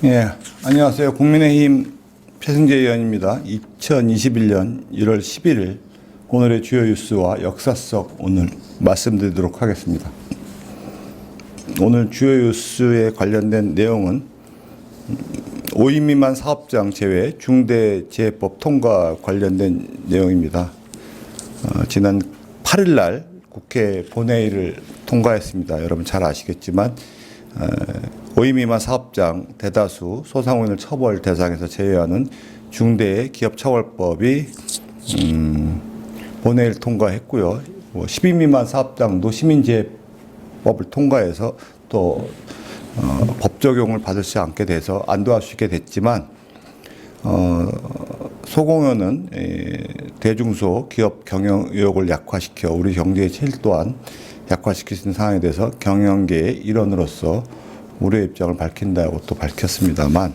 예, 안녕하세요. 국민의힘 최승재 의원입니다. 2021년 1월 11일 오늘의 주요 뉴스와 역사 속 오늘 말씀드리도록 하겠습니다. 오늘 주요 뉴스에 관련된 내용은 5인 미만 사업장 제외 중대재해법 통과 관련된 내용입니다. 지난 8일 날 국회 본회의를 통과했습니다. 여러분 잘 아시겠지만 5인 미만 사업장 대다수 소상공인을 처벌 대상에서 제외하는 중대기업처벌법이 본회의를 통과했고요. 10인 미만 사업장도 시민재해법을 통과해서 또 법 적용을 받을 수 않게 돼서 안도할 수 있게 됐지만 소공연은 대중소 기업 경영 의욕을 약화시켜 우리 경제의 질 또한 약화시킬 수 있는 상황에 대해서 경영계의 일원으로서 우려의 입장을 밝힌다고 또 밝혔습니다만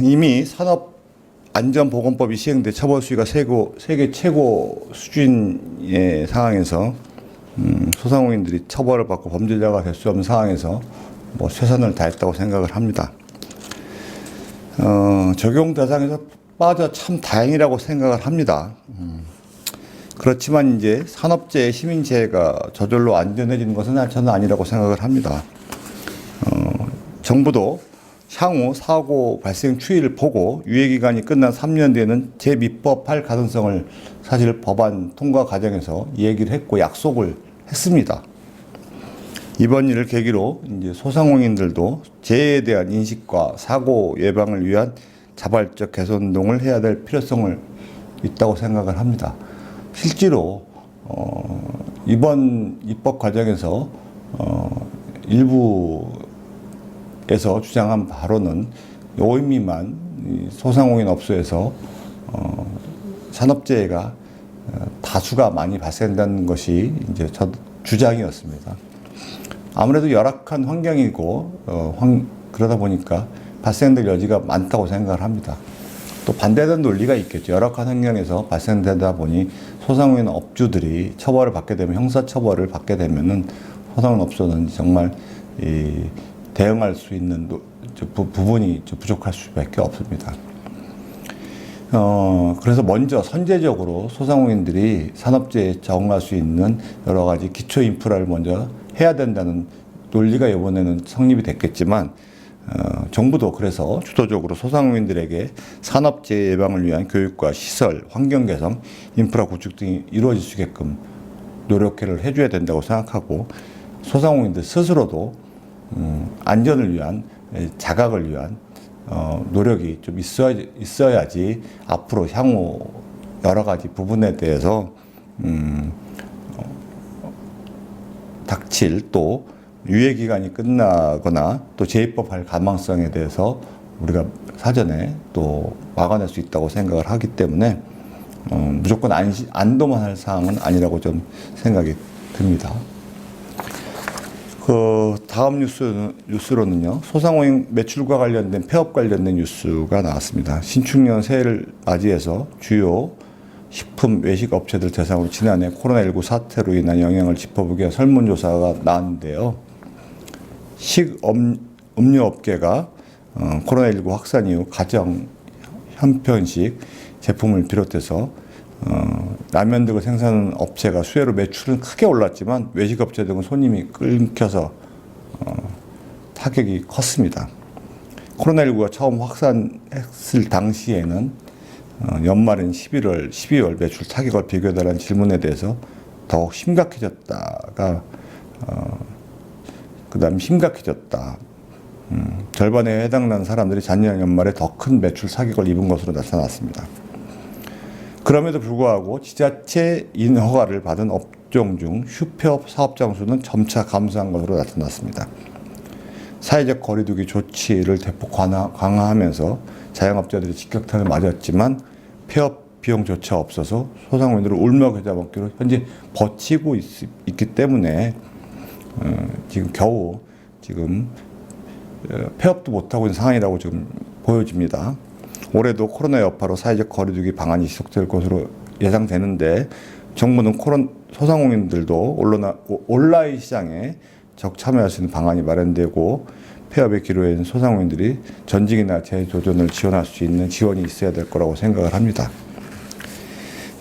이미 산업안전보건법이 시행돼 처벌 수위가 세계 최고 수준의 상황에서 소상공인들이 처벌을 받고 범죄자가 될 수 없는 상황에서 최선을 다했다고 생각을 합니다. 적용 대상에서 빠져 참 다행이라고 생각을 합니다. 그렇지만 이제 산업재해, 시민재해가 저절로 안전해지는 것은 저는 아니라고 생각을 합니다. 정부도 향후 사고 발생 추이를 보고 유예기간이 끝난 3년 뒤에는 재입법할 가능성을 사실 법안 통과 과정에서 얘기를 했고 약속을 했습니다. 이번 일을 계기로 이제 소상공인들도 재해에 대한 인식과 사고 예방을 위한 자발적 개선 운동을 해야 될 필요성을 있다고 생각을 합니다. 실제로 이번 입법 과정에서 일부에서 주장한 바로는 5인 미만 소상공인 업소에서 산업재해가 다수가 많이 발생된다는 것이 이제 주장이었습니다. 아무래도 열악한 환경이고 그러다 보니까 발생될 여지가 많다고 생각을 합니다. 또 반대되는 논리가 있겠죠. 열악한 환경에서 발생되다 보니 소상공인 업주들이 처벌을 받게 되면 형사처벌을 받게 되면은 소상공인 업소는 정말 대응할 수 있는 부분이 부족할 수밖에 없습니다. 그래서 먼저 선제적으로 소상공인들이 산업재해에 적응할 수 있는 여러 가지 기초 인프라를 먼저 해야 된다는 논리가 이번에는 성립이 됐겠지만 정부도 그래서 주도적으로 소상공인들에게 산업재해 예방을 위한 교육과 시설, 환경 개선, 인프라 구축 등이 이루어질 수 있게끔 노력을 해줘야 된다고 생각하고 소상공인들 스스로도 안전을 위한 자각을 위한 노력이 좀 있어야지 앞으로 향후 여러 가지 부분에 대해서 닥칠 또 유예기간이 끝나거나 또 재입법할 가망성에 대해서 우리가 사전에 또 막아낼 수 있다고 생각을 하기 때문에 무조건 안도만 할 사항은 아니라고 좀 생각이 듭니다. 다음 뉴스로는요, 소상공인 매출과 관련된 폐업 관련된 뉴스가 나왔습니다. 신축년 새해를 맞이해서 주요 식품 외식 업체들 대상으로 지난해 코로나19 사태로 인한 영향을 짚어보기 위한 설문조사가 나왔는데요. 음료업계가 코로나19 확산 이후 가정 현편식 제품을 비롯해서 라면 등을 생산하는 업체가 수혜로 매출은 크게 올랐지만 외식업체 등은 손님이 끊겨서 타격이 컸습니다. 코로나19가 처음 확산했을 당시에는 연말인 11월, 12월 매출 타격을 비교해달라는 질문에 대해서 더욱 심각해졌다가 그 다음 심각해졌다. 절반에 해당하는 사람들이 작년 연말에 더 큰 매출 타격을 입은 것으로 나타났습니다. 그럼에도 불구하고 지자체 인허가를 받은 업종 중 휴폐업 사업장 수는 점차 감소한 것으로 나타났습니다. 사회적 거리두기 조치를 대폭 강화하면서 자영업자들이 직격탄을 맞았지만 폐업 비용조차 없어서 소상공인들을 울며 겨자 먹기로 현재 버티고 있기 때문에 지금 겨우 폐업도 못하고 있는 상황이라고 지금 보여집니다. 올해도 코로나 여파로 사회적 거리두기 방안이 지속될 것으로 예상되는데 정부는 소상공인들도 온라인 시장에 적참여할 수 있는 방안이 마련되고 폐업의 기로에 있는 소상공인들이 전직이나 재도전을 지원할 수 있는 지원이 있어야 될 거라고 생각을 합니다.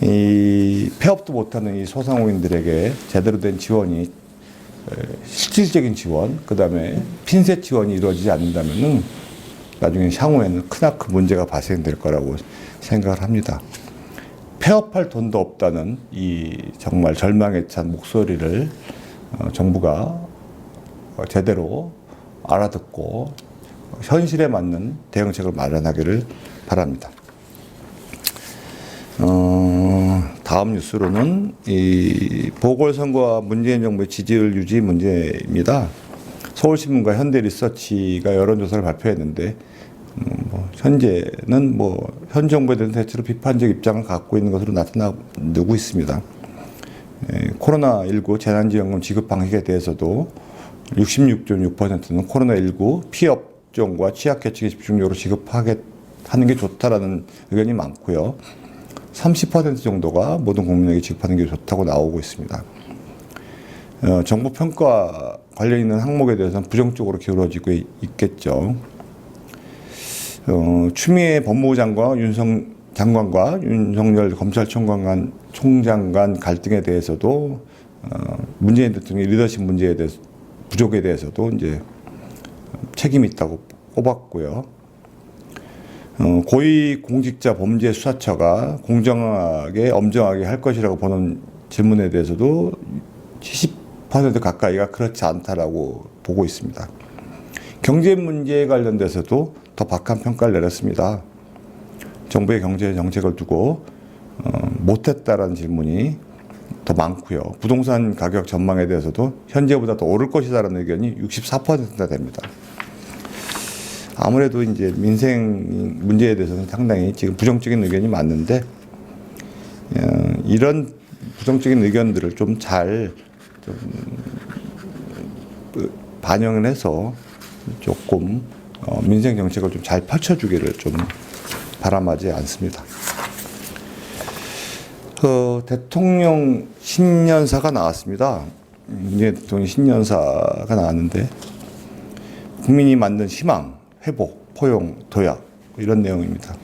이 폐업도 못하는 이 소상공인들에게 제대로 된 지원이, 실질적인 지원, 그 다음에 핀셋 지원이 이루어지지 않는다면은 나중에 향후에는 크나큰 문제가 발생될 거라고 생각을 합니다. 폐업할 돈도 없다는 이 정말 절망에 찬 목소리를 정부가 제대로 알아듣고 현실에 맞는 대응책을 마련하기를 바랍니다. 다음 뉴스로는 이 보궐선거와 문재인 정부의 지지율 유지 문제입니다. 서울신문과 현대리서치가 여론조사를 발표했는데 현재는 현 정부에 대해서 대체로 비판적 입장을 갖고 있는 것으로 나타나고 있습니다. 코로나19 재난지원금 지급 방식에 대해서도 66.6%는 코로나19 피업종과 취약계층에 집중적으로 지급하는 게 좋다라는 의견이 많고요. 30% 정도가 모든 국민에게 지급하는 게 좋다고 나오고 있습니다. 정부 평가 관련 있는 항목에 대해서는 부정적으로 기울어지고 있겠죠. 추미애 법무부 장관과 윤석열 검찰총장 간 갈등에 대해서도 문재인 대통령의 리더십 문제에 대해서 부족에 대해서도 이제 책임이 있다고 꼽았고요. 고위공직자 범죄수사처가 공정하게 엄정하게 할 것이라고 보는 질문에 대해서도 70% 가까이가 그렇지 않다라고 보고 있습니다. 경제 문제에 관련돼서도 더 박한 평가를 내렸습니다. 정부의 경제 정책을 두고 못했다라는 질문이 더 많고요. 부동산 가격 전망에 대해서도 현재보다 더 오를 것이다라는 의견이 64%나 됩니다. 아무래도 이제 민생 문제에 대해서는 상당히 지금 부정적인 의견이 많은데 이런 부정적인 의견들을 좀 잘 반영을 해서 조금 민생 정책을 좀 잘 펼쳐주기를 좀 바람하지 않습니다. 대통령 신년사가 나왔습니다. 문재인 대통령 신년사가 나왔는데 국민이 만든 희망, 회복, 포용, 도약 이런 내용입니다.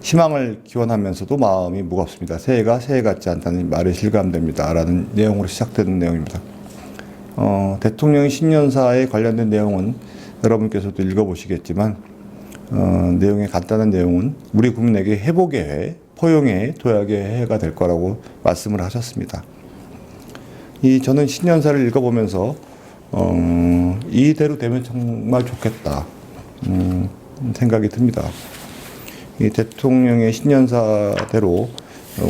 희망을 기원하면서도 마음이 무겁습니다. 새해가 새해 같지 않다는 말이 실감됩니다. 라는 내용으로 시작되는 내용입니다. 대통령의 신년사에 관련된 내용은 여러분께서도 읽어보시겠지만 내용의 간단한 내용은 우리 국민에게 회복의 해, 포용의 해, 도약의 해가 될 거라고 말씀을 하셨습니다. 저는 신년사를 읽어보면서 이대로 되면 정말 좋겠다 생각이 듭니다. 이 대통령의 신년사대로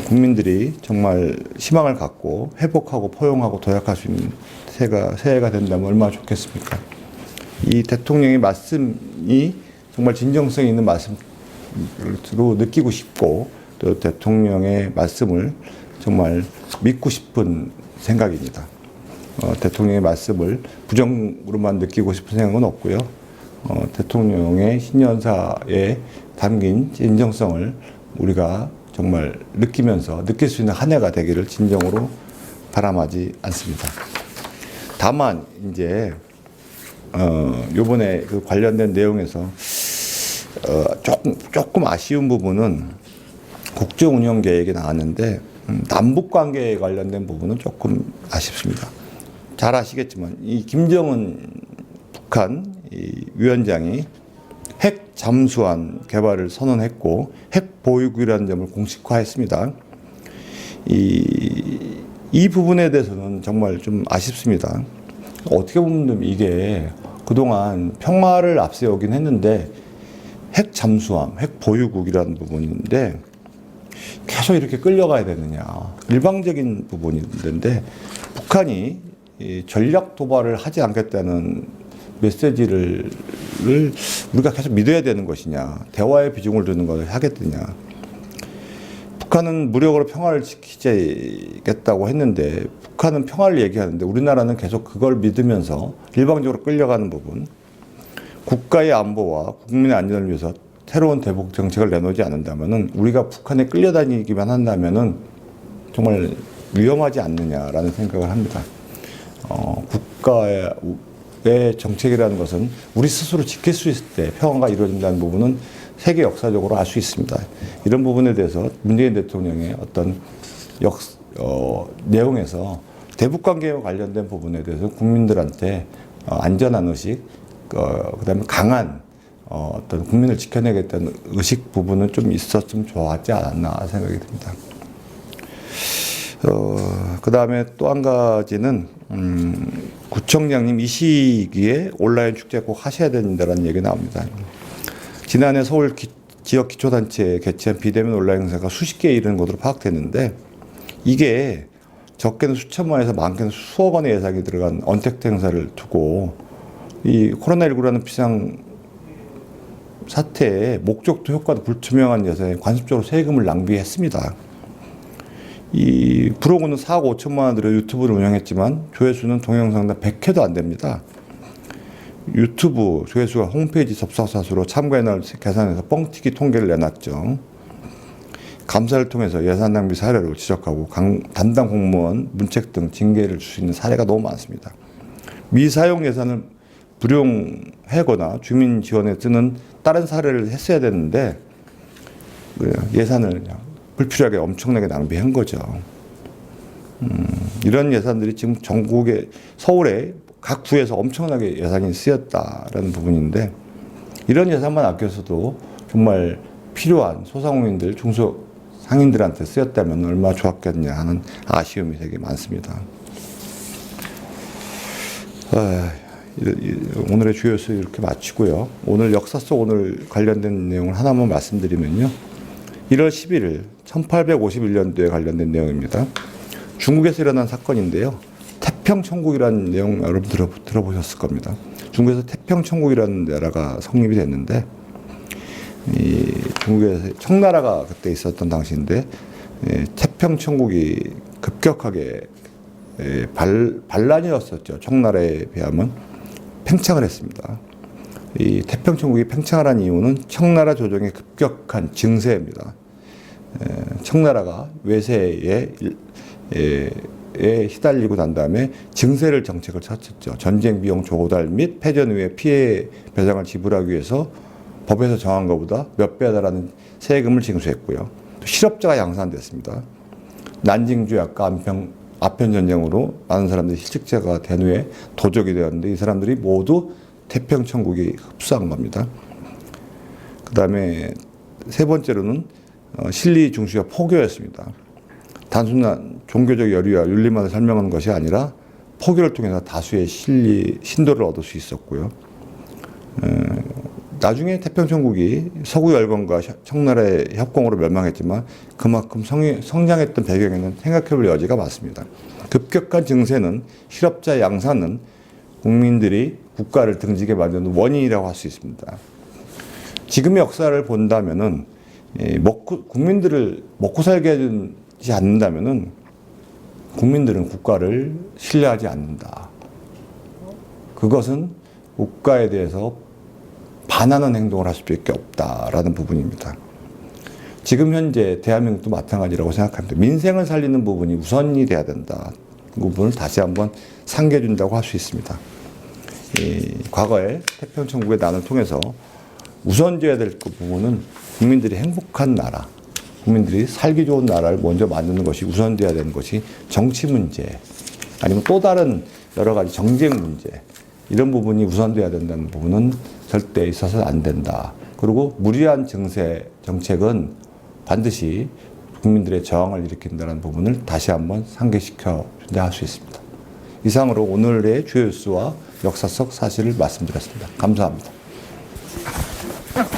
국민들이 정말 희망을 갖고 회복하고 포용하고 도약할 수 있는 새해가 된다면 얼마나 좋겠습니까? 이 대통령의 말씀이 정말 진정성 있는 말씀으로 느끼고 싶고 또 대통령의 말씀을 정말 믿고 싶은 생각입니다. 대통령의 말씀을 부정으로만 느끼고 싶은 생각은 없고요. 대통령의 신년사에 담긴 진정성을 우리가 정말 느끼면서 느낄 수 있는 한 해가 되기를 진정으로 바람하지 않습니다. 다만 이제 요번에 그 관련된 내용에서 조금 아쉬운 부분은 국정운영 계획이 나왔는데 남북 관계에 관련된 부분은 조금 아쉽습니다. 잘 아시겠지만 이 김정은 북한 위원장이 핵 잠수함 개발을 선언했고 핵 보유국이라는 점을 공식화했습니다. 이 부분에 대해서는 정말 좀 아쉽습니다. 어떻게 보면 이게 그동안 평화를 앞세우긴 했는데 핵 잠수함, 핵 보유국이라는 부분인데 계속 이렇게 끌려가야 되느냐. 일방적인 부분인데 북한이 전략 도발을 하지 않겠다는 메시지를 우리가 계속 믿어야 되는 것이냐. 대화의 비중을 두는 것을 하겠느냐. 북한은 무력으로 평화를 지키겠다고 했는데 북한은 평화를 얘기하는데 우리나라는 계속 그걸 믿으면서 일방적으로 끌려가는 부분. 국가의 안보와 국민의 안전을 위해서 새로운 대북 정책을 내놓지 않는다면은 우리가 북한에 끌려다니기만 한다면은 정말 위험하지 않느냐라는 생각을 합니다. 국가의 정책이라는 것은 우리 스스로 지킬 수 있을 때 평화가 이루어진다는 부분은 세계 역사적으로 알 수 있습니다. 이런 부분에 대해서 문재인 대통령의 어떤 내용에서 대북 관계와 관련된 부분에 대해서 국민들한테 안전한 의식, 그다음에 강한 어떤 국민을 지켜내겠다는 의식 부분은 좀 있었으면 좋았지 않았나 생각이 듭니다. 그다음에 또 한 가지는 구청장님 이 시기에 온라인 축제 꼭 하셔야 된다는 얘기 나옵니다. 지난해 서울 지역 기초단체에 개최한 비대면 온라인 행사가 수십 개에 이르는 것으로 파악됐는데 이게 적게는 수천만에서 많게는 수억 원의 예산이 들어간 언택트 행사를 두고 이 코로나19라는 비상 사태에 목적도 효과도 불투명한 예산에 관습적으로 세금을 낭비했습니다. 이 브로그는 4억 5천만 원 들여 유튜브를 운영했지만 조회수는 동영상당 100회도 안 됩니다. 유튜브 조회수가 홈페이지 접속자 수로 참가의 날 계산해서 뻥튀기 통계를 내놨죠. 감사를 통해서 예산 낭비 사례를 지적하고 담당 공무원, 문책 등 징계를 줄 수 있는 사례가 너무 많습니다. 미사용 예산을 불용하거나 주민 지원에 쓰는 다른 사례를 했어야 되는데 예산을 그냥 불필요하게 엄청나게 낭비한 거죠. 이런 예산들이 지금 전국에 서울에 각 구에서 엄청나게 예산이 쓰였다라는 부분인데 이런 예산만 아껴서도 정말 필요한 소상공인들, 중소상인들한테 쓰였다면 얼마나 좋았겠냐 하는 아쉬움이 되게 많습니다. 오늘의 주요 수 이렇게 마치고요. 오늘 역사 속 오늘 관련된 내용을 하나만 말씀드리면요. 1월 11일 1851년도에 관련된 내용입니다. 중국에서 일어난 사건인데요. 태평천국이라는 내용 여러분 들어보셨을 겁니다. 중국에서 태평천국이라는 나라가 성립이 됐는데 이 중국에서 청나라가 그때 있었던 당시인데 태평천국이 급격하게 반란이었었죠. 청나라에 비하면 팽창을 했습니다. 이 태평천국이 팽창을 한 이유는 청나라 조정의 급격한 증세입니다. 청나라가 외세에 휘달리고 난 다음에 증세를 정책을 찾았죠. 전쟁 비용 조달 및 패전 후에 피해 배상을 지불하기 위해서 법에서 정한 것보다 몇 배에 달하는 세금을 징수했고요. 또 실업자가 양산됐습니다. 난징주 약과 아편 전쟁으로 많은 사람들이 실직자가 된 후에 도적이 되었는데 이 사람들이 모두 태평천국이 흡수한 겁니다. 그 다음에 세 번째로는 실리 중시가 포교였습니다. 단순한 종교적 열의와 윤리만을 설명하는 것이 아니라 포교를 통해서 다수의 신도를 얻을 수 있었고요. 나중에 태평천국이 서구 열강과 청나라의 협공으로 멸망했지만 그만큼 성장했던 배경에는 생각해볼 여지가 많습니다. 급격한 증세는 실업자 양산은 국민들이 국가를 등지게 만드는 원인이라고 할 수 있습니다. 지금의 역사를 본다면은 국민들을 먹고 살게 해주지 않는다면은 국민들은 국가를 신뢰하지 않는다. 그것은 국가에 대해서 반하는 행동을 할 수밖에 없다라는 부분입니다. 지금 현재 대한민국도 마찬가지라고 생각합니다. 민생을 살리는 부분이 우선이 돼야 된다. 그 부분을 다시 한번 상기해준다고 할 수 있습니다. 과거에 태평천국의 난을 통해서 우선돼야 될 그 부분은 국민들이 행복한 나라, 국민들이 살기 좋은 나라를 먼저 만드는 것이 우선돼야 되는 것이 정치 문제, 아니면 또 다른 여러 가지 정쟁 문제, 이런 부분이 우선돼야 된다는 부분은 절대 있어서 안 된다. 그리고 무리한 증세 정책은 반드시 국민들의 저항을 일으킨다는 부분을 다시 한번 상기시켜 준다 할 수 있습니다. 이상으로 오늘의 주요 뉴스와 역사 속 사실을 말씀드렸습니다. 감사합니다.